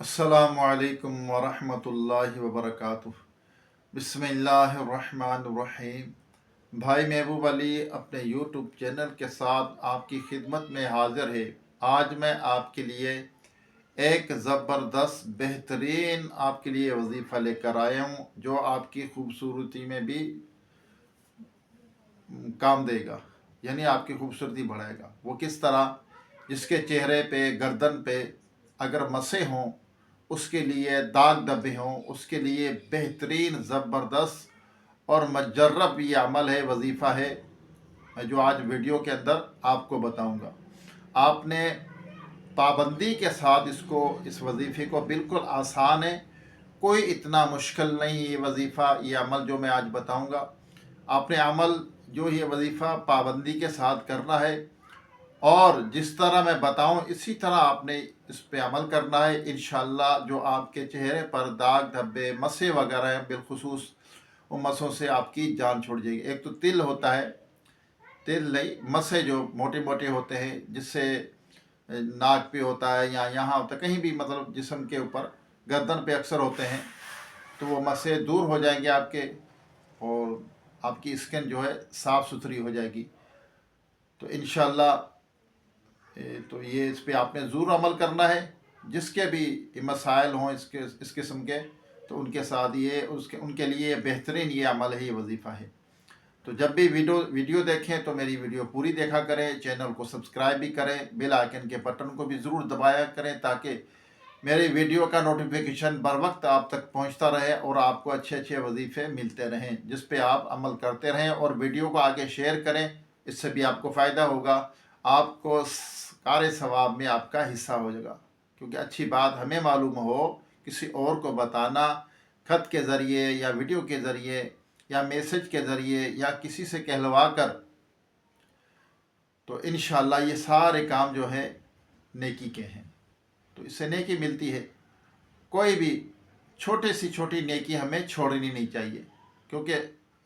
अस्सलामुअलैकुम वरहमतुल्लाहि वबरकातुह। बिस्मिल्लाहिर्रहमानिर्रहीम। भाई महबूब अली अपने यूट्यूब चैनल के साथ आपकी खिदमत में हाज़िर है। आज मैं आपके लिए एक ज़बरदस्त बेहतरीन आपके लिए वजीफ़ा लेकर आया हूँ जो आपकी खूबसूरती में भी काम देगा, यानी आपकी खूबसूरती बढ़ाएगा। वो किस तरह? जिसके चेहरे पे, गर्दन पे अगर मसे हों, उसके लिए दाग धब्बे हों, उसके लिए बेहतरीन ज़बरदस्त और मजर्रब ये अमल है, वजीफ़ा है जो आज वीडियो के अंदर आपको बताऊंगा। आपने पाबंदी के साथ इस वजीफ़े को, बिल्कुल आसान है, कोई इतना मुश्किल नहीं। ये वजीफ़ा, ये अमल जो मैं आज बताऊंगा, आपने अमल जो ये वजीफ़ा पाबंदी के साथ करना है और जिस तरह मैं बताऊं इसी तरह आपने इस पे अमल करना है। इंशाअल्लाह जो आपके चेहरे पर दाग धब्बे, मसे वगैरह हैं, बिलखुसूस उन मसों से आपकी जान छुड़ जाएगी। एक तो तिल होता है, तिल नहीं, मसे जो मोटे मोटे होते हैं, जिससे नाक पे होता है या यहाँ होता है, कहीं भी, मतलब जिस्म के ऊपर, गर्दन पे अक्सर होते हैं, तो वो मसे दूर हो जाएंगे आपके और आपकी स्किन जो है साफ़ सुथरी हो जाएगी। तो इंशाअल्लाह तो ये इस पे आपने ज़रूर अमल करना है। जिसके भी मसाइल हों इस किस्म के, तो उनके साथ ये उनके लिए बेहतरीन ये अमल है, ये वजीफ़ा है। तो जब भी वीडियो देखें तो मेरी वीडियो पूरी देखा करें, चैनल को सब्सक्राइब भी करें, बेल आइकन के बटन को भी ज़रूर दबाया करें ताकि मेरे वीडियो का नोटिफिकेशन बर वक्त आप तक पहुंचता रहे और आपको अच्छे अच्छे वजीफ़े मिलते रहें जिस पे आप अमल करते रहें। और वीडियो को आगे शेयर करें, इससे भी आपको फ़ायदा होगा, आपको कार सवाब में आपका हिस्सा हो जाएगा। क्योंकि अच्छी बात हमें मालूम हो, किसी और को बताना, ख़त के ज़रिए या वीडियो के ज़रिए या मैसेज के ज़रिए या किसी से कहलवा कर, तो इंशाअल्लाह ये सारे काम जो है नेकी के हैं, तो इससे नेकी मिलती है। कोई भी छोटी सी छोटी नेकी हमें छोड़नी नहीं चाहिए, क्योंकि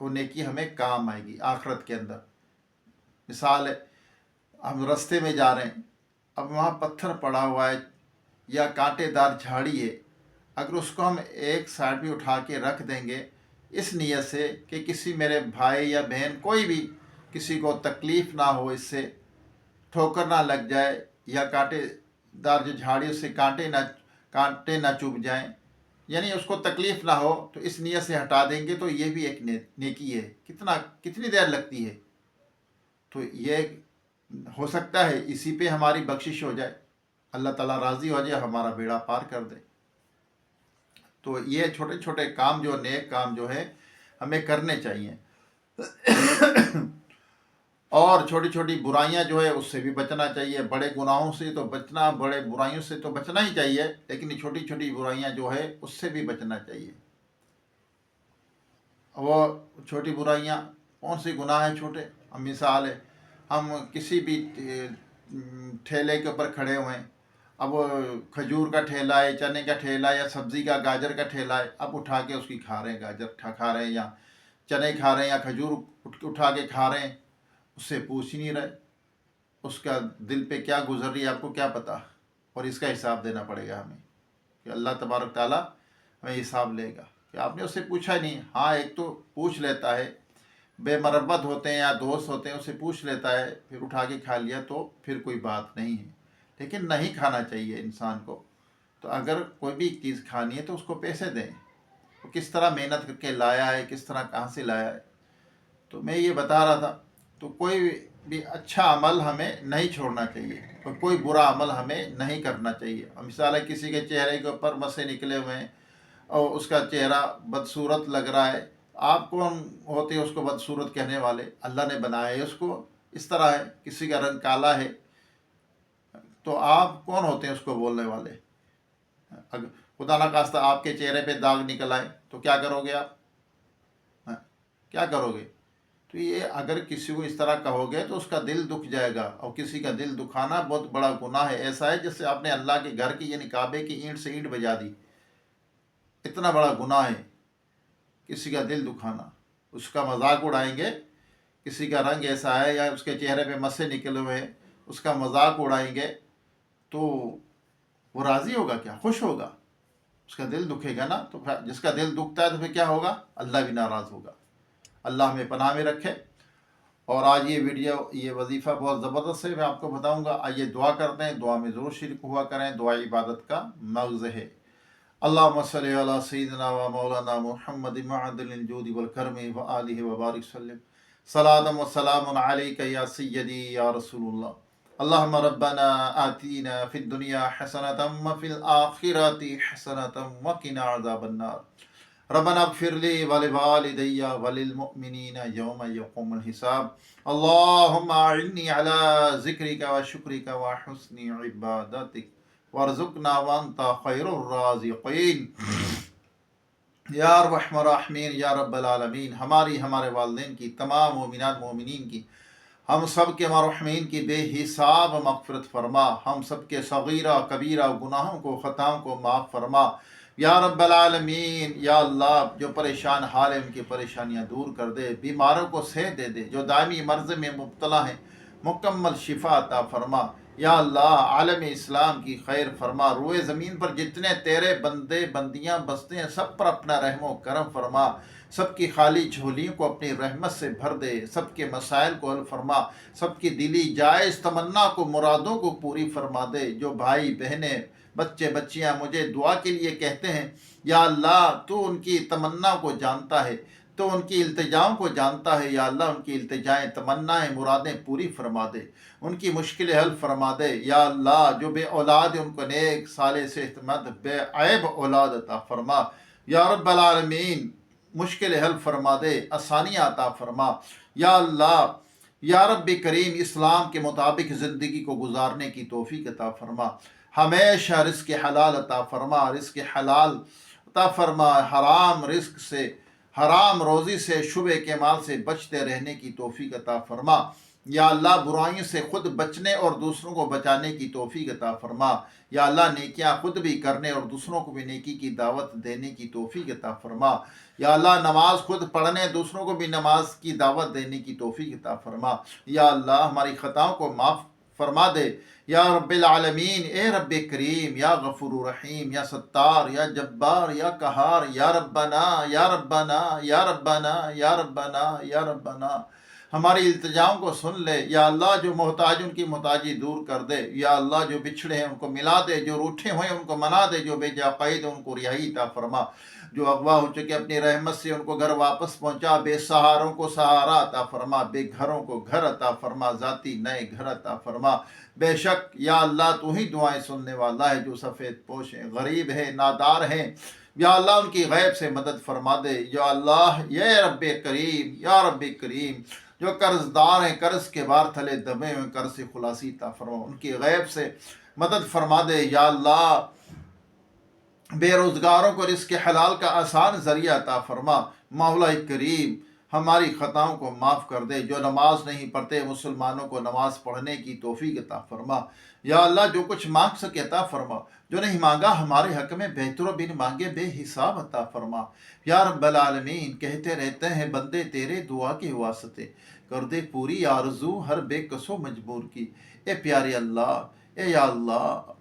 वो नेकी हमें काम आएगी आखिरत के अंदर। मिसाल है, हम रास्ते में जा रहे हैं, अब वहाँ पत्थर पड़ा हुआ है या कांटेदार झाड़ी है, अगर उसको हम एक साइड भी उठा के रख देंगे इस नीयत से कि किसी मेरे भाई या बहन, कोई भी किसी को तकलीफ़ ना हो, इससे ठोकर ना लग जाए या कांटेदार जो झाड़ी उससे कांटे ना चुभ जाएं, यानी उसको तकलीफ़ ना हो, तो इस नीयत से हटा देंगे तो ये भी एक नेकी है। कितनी देर लगती है, तो ये हो सकता है इसी पे हमारी बख्शिश हो जाए, अल्लाह ताला राज़ी हो जाए, हमारा बेड़ा पार कर दे। तो ये छोटे छोटे काम जो, नेक काम जो है, हमें करने चाहिए। और छोटी छोटी बुराइयां जो है उससे भी बचना चाहिए। बड़े गुनाहों से तो बचना, बड़े बुराइयों से तो बचना ही चाहिए, लेकिन छोटी छोटी बुराइयां जो है उससे भी बचना चाहिए। वो छोटी बुराइयां कौन सी गुनाह है छोटे? अब मिसाल है, हम किसी भी ठेले के ऊपर खड़े हुए हैं, अब वो खजूर का ठेला है, चने का ठेला है या सब्ज़ी का, गाजर का ठेला है, अब उठा के उसकी खा रहे हैं, गाजर खा रहे हैं या चने खा रहे हैं या खजूर उठा के खा रहे हैं, उससे पूछ ही नहीं रहे, उसका दिल पे क्या गुजर रही है आपको क्या पता। और इसका हिसाब देना पड़ेगा हमें, कि अल्लाह तबारक ताला हमें हिसाब लेगा कि आपने उससे पूछा ही नहीं। हाँ, एक तो पूछ लेता है, बेमरबत होते हैं या दोस्त होते हैं, उससे पूछ लेता है, फिर उठा के खा लिया तो फिर कोई बात नहीं है, लेकिन नहीं खाना चाहिए इंसान को। तो अगर कोई भी चीज़ खानी है तो उसको पैसे दें, वो किस तरह मेहनत करके लाया है, किस तरह कहाँ से लाया है। तो मैं ये बता रहा था, तो कोई भी अच्छा अमल हमें नहीं छोड़ना चाहिए और कोई बुरा अमल हमें नहीं करना चाहिए। मिसाल है, किसी के चेहरे के ऊपर मसे निकले हुए हैं और उसका चेहरा बदसूरत लग रहा है, आप कौन होते हैं उसको बदसूरत कहने वाले? अल्लाह ने बनाया है उसको इस तरह है। किसी का रंग काला है, तो आप कौन होते हैं उसको बोलने वाले? अगर खुदा ना खास्ता आपके चेहरे पे दाग निकल आए तो क्या करोगे आप? हाँ, क्या करोगे? तो ये अगर किसी को इस तरह कहोगे तो उसका दिल दुख जाएगा, और किसी का दिल दुखाना बहुत बड़ा गुनाह है। ऐसा है जैसे आपने अल्लाह के घर की, यानी काबे की ईंट से ईंट बजा दी, इतना बड़ा गुनाह है किसी का दिल दुखाना। उसका मजाक उड़ाएंगे, किसी का रंग ऐसा है या उसके चेहरे पे मस्से निकले हुए हैं, उसका मजाक उड़ाएंगे, तो वो राज़ी होगा क्या? खुश होगा? उसका दिल दुखेगा ना, तो जिसका दिल दुखता है तो फिर क्या होगा, अल्लाह भी नाराज़ होगा। अल्लाह हमें पनाह में रखे। और आज ये वीडियो, ये वजीफ़ा बहुत ज़बरदस्त है, मैं आपको बताऊंगा। आइए दुआ करते हैं, दुआ में ज़रूर शिरक हुआ करें, दुआ इबादत का मग़ज़ है। अल्लाहुम्मा सल्लि अला सय्यिदिना व मौलाना मुहम्मद मअदिल जूदि वल करमी व आलिहि व बारिक सल्लम सलातम व सलामुन अलैका या सय्यदी या रसूलुल्लाह। अल्लाहुम्मा रब्बना आतीना फिद दुनिया हसनतम व फिल आखिरति हसनतम व क़िना अज़ाबन्नार। रब्बना इग़फ़िरली व लिवालिदैया व लिलमुमिनीना यौम यक़ूमुल हिसाब। अल्लाहुम्मा अइन्नी अला ज़िक्रिका व शुक्रिका व हुस्नि इबादतिक वरज़ुक़ना व अंता खैरुर राज़िक़ीन या अरहमर राहिमीन या रब्बल आलमीन। हमारी, हमारे वालिदैन की, तमाम मोमिनात मोमिनीन की, हम सब के मरहूमीन की बेहिसाब मग़फ़िरत फरमा। हम सब के सगीरा कबीरा गुनाहों को, ख़ताओं को माफ़ फरमा या रब्बल आलमीन। या अल्लाह, जो परेशान हाल है उनकी परेशानियाँ दूर कर दे, बीमारों को सेहत दे दे, जो दायमी मर्ज़ में मुब्तला हैं मुकम्मल शिफा अता फरमा। या अल्लाह, आलम इस्लाम की खैर फरमा। रोए ज़मीन पर जितने तेरे बंदे बंदियाँ बसते हैं सब पर अपना रहमो करम फरमा। सबकी खाली झोलियों को अपनी रहमत से भर दे, सबके मसाइल को हल फरमा, सबकी दिली जायज़ तमन्ना को, मुरादों को पूरी फरमा दे। जो भाई बहनें, बच्चे बच्चियाँ मुझे दुआ के लिए कहते हैं, या अल्लाह तू उनकी तमन्ना को जानता है, तो उनकी इल्तिजाओं को जानता है। या अल्लाह, उनकी इल्तिजाएँ, तमन्नाएँ, मुरादें पूरी फरमा दे, उनकी मुश्किलें हल फरमा दे। या अल्लाह, जो बे औलाद है उनको नेक साले सेहतमंद बेऐब औलाद अता फरमा। या रब्बल आलमीन, मुश्किलें हल फरमा दे, आसानियाँ अता फरमा। या अल्लाह, या रब्बी करीम, इस्लाम के मुताबिक ज़िंदगी को गुजारने की तौफीक अता फरमा। हमेशा रिज़्क़ हलाल अता फरमा, रिज़्क़ हलाल अता फरमा। हराम रिज़्क़ से, हराम रोज़ी से, शुबे के माल से बचते रहने की तौफीक अता फरमा। या अल्लाह, बुराइयों से खुद बचने और दूसरों को बचाने की तौफीक अता फरमा। या अल्लाह, नेकियां खुद भी करने और दूसरों को भी नेकी की दावत देने की तौफीक अता फरमा। या अल्लाह, नमाज खुद पढ़ने, दूसरों को भी नमाज की दावत देने की तौफीक अता फरमा। या अल्लाह, हमारी ख़ताओं को माफ़ फरमा दे। या रब्बिल आलमीन, ए रब्बे करीम, या गफूर रहीम, या सत्तार, या जब्बार, या कहार, या रब्बना, या रब्बना, या रब्बना, या रब्बना, या रब्बना, हमारी इल्तिजाओं को सुन ले। या अल्लाह, जो मोहताज उनकी मोहताजी दूर कर दे। या अल्लाह, जो बिछड़े हैं उनको मिला दे, जो रूठे हुए उनको मना दे, जो बेजाक़ैद है उनको रिहाई अता फरमा, जो अगवा हो चुके अपनी रहमत से उनको घर वापस पहुँचा। बेसहारों को सहारा अता फरमा, बेघरों को घर अता फरमा, ज़ाती नए घर अता फरमा। बेशक या अल्लाह, तू ही दुआएं सुनने वाला है। जो सफ़ेद पोश हैं, गरीब है, नादार हैं, या अल्लाह, उनकी गैब से मदद फरमा दे। या अल्लाह, ये रब्बे करीम, या रब्बे करीम, जो कर्जदार हैं, कर्ज के बार तले दबे हुए, कर्ज से खुलासी अता फरमा, उनकी गैब से मदद फरमा दे। या अल्लाह, बेरोज़गारों को रिज़्क़ हलाल का आसान ज़रिया अता फरमा। मौला करीम, हमारी ख़ताओं को माफ़ कर दे। जो नमाज नहीं पढ़ते मुसलमानों को नमाज पढ़ने की तौफीक अता फरमा। या अल्लाह, जो कुछ मांग सके अता फरमा, जो नहीं मांगा हमारे हक़ में बेहतर बिन मांगे बेहिसाब अता फरमा। या रब्बल आलमीन, कहते रहते हैं बंदे तेरे दुआ के वास्ते, कर दे पूरी आरज़ू हर बेकसो मजबूर की। ए प्यारे अल्लाह, ए या अल्लाह,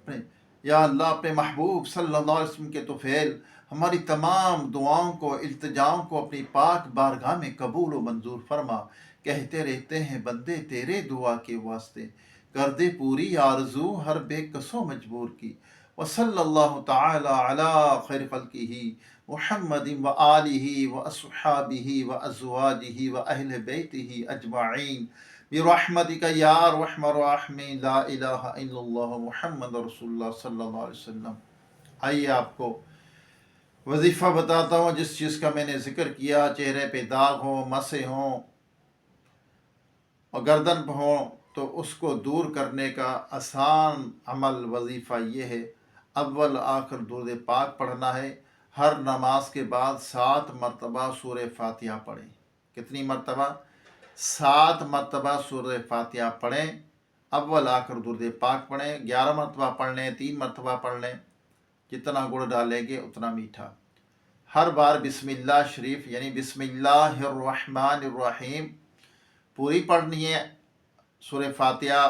अपने महबूब सल्लल्लाहु अलैहि वसल्लम के तुफ़ैल हमारी तमाम दुआओं को, इल्तिजाओं को अपनी पाक बारगाह में कबूल व मंजूर फरमा। कहते रहते हैं बंदे तेरे दुआ के वास्ते, कर दे पूरी आरज़ू हर बेकसो मजबूर की। व सल्लल्लाहु तआला अला खैर खल्क़िही मुहम्मदिन व आलिही व अस्हाबिही व अज़वाजिही व अहले बैतिही अजमाइन बिरहमतिका या अरहमर राहिमीन। ला इलाहा इल्लल्लाह मुहम्मद रसूलुल्लाह सल्लल्लाहु अलैहि वसल्लम। आइए आपको वजीफ़ा बताता हूँ। जिस चीज़ का मैंने ज़िक्र किया, चेहरे पे दाग हो, मसे हों और गर्दन पर हो, तो उसको दूर करने का आसान अमल वजीफ़ा ये है, अव्वल आखिर दुरूद पाक पढ़ना है। हर नमाज के बाद 7 मरतबा सूरह फातिहा पढ़ें। कितनी मरतबा? 7 मरतबा सूरह फातिहा पढ़ें। अव्वल आखिर दुरूद पाक पढ़ें। 11 मरतबा पढ़ लें, 3 मरतबा पढ़ लें, जितना गुड़ डालेंगे उतना मीठा। हर बार बिस्मिल्लाह शरीफ यानी बिस्मिल्लाहिर्रहमानिर्रहीम पूरी पढ़नी है। सूरह फातिहा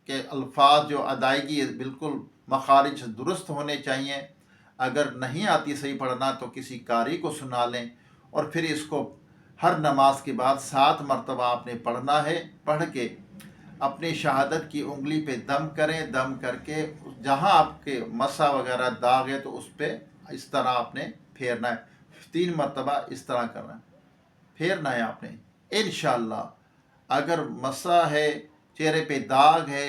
के अल्फाज जो अदायगी बिल्कुल मखारिज दुरुस्त होने चाहिए। اگر نہیں آتی صحیح پڑھنا تو کسی قاری کو سنا لیں، اور پھر اس کو ہر نماز کے بعد 7 مرتبہ آپ نے پڑھنا ہے۔ پڑھ کے اپنی شہادت کی انگلی پہ دم کریں، دم کر کے جہاں آپ کے مسا وغیرہ داغ ہے تو اس پہ اس طرح آپ نے پھیرنا ہے، 3 مرتبہ اس طرح کرنا ہے، پھیرنا ہے آپ نے۔ انشاءاللہ اگر مسا ہے، چہرے پہ داغ ہے،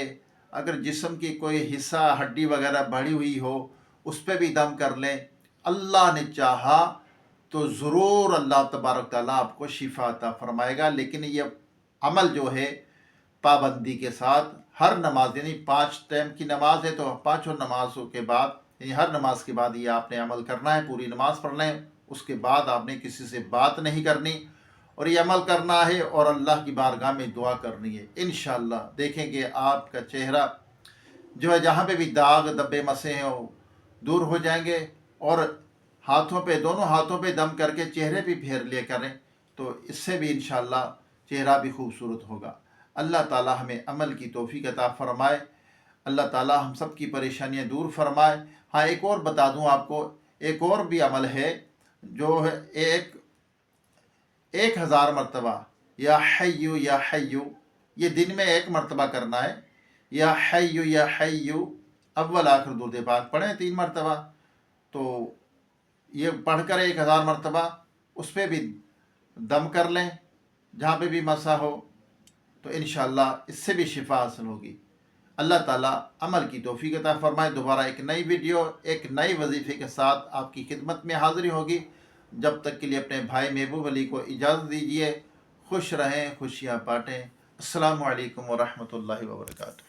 اگر جسم کی کوئی حصہ ہڈی وغیرہ بڑھی ہوئی ہو اس پہ بھی دم کر لیں، اللہ نے چاہا تو ضرور اللہ تبارک تعالیٰ آپ کو شفا عطا فرمائے گا۔ لیکن یہ عمل جو ہے پابندی کے ساتھ، ہر نماز یعنی 5 ٹائم کی نماز ہے تو 5 نمازوں کے بعد، یعنی ہر نماز کے بعد یہ آپ نے عمل کرنا ہے، پوری نماز پڑھ لیں، اس کے بعد آپ نے کسی سے بات نہیں کرنی اور یہ عمل کرنا ہے اور اللہ کی بارگاہ میں دعا کرنی ہے۔ انشاءاللہ دیکھیں کہ آپ کا چہرہ جو ہے جہاں پہ بھی داغ دبے مسے ہیں وہ دور ہو جائیں گے، اور ہاتھوں پہ، دونوں ہاتھوں پہ دم کر کے چہرے پہ پھیر لیا کریں تو اس سے بھی انشاءاللہ چہرہ بھی خوبصورت ہوگا۔ اللہ تعالی ہمیں عمل کی توفیق عطا فرمائے، اللہ تعالی ہم سب کی پریشانیاں دور فرمائے۔ ہاں ایک اور بتا دوں آپ کو، ایک اور بھی عمل ہے جو ہے 1000 مرتبہ یا حیو یا حیو، یہ دن میں 1 مرتبہ کرنا ہے۔ یا حیو یا حیو اول آخر درود پاک پڑھیں 3 مرتبہ، تو یہ پڑھ کر 1000 مرتبہ اس پہ بھی دم کر لیں جہاں پہ بھی مسا ہو، تو انشاءاللہ اس سے بھی شفا حاصل ہوگی۔ اللہ تعالیٰ عمل کی توفیق عطا فرمائے۔ دوبارہ ایک نئی ویڈیو، ایک نئی وظیفے کے ساتھ آپ کی خدمت میں حاضری ہوگی۔ جب تک کے لیے اپنے بھائی محبوب علی کو اجازت دیجیے۔ خوش رہیں، خوشیاں بانٹیں۔ السلام علیکم ورحمۃ اللہ وبرکاتہ۔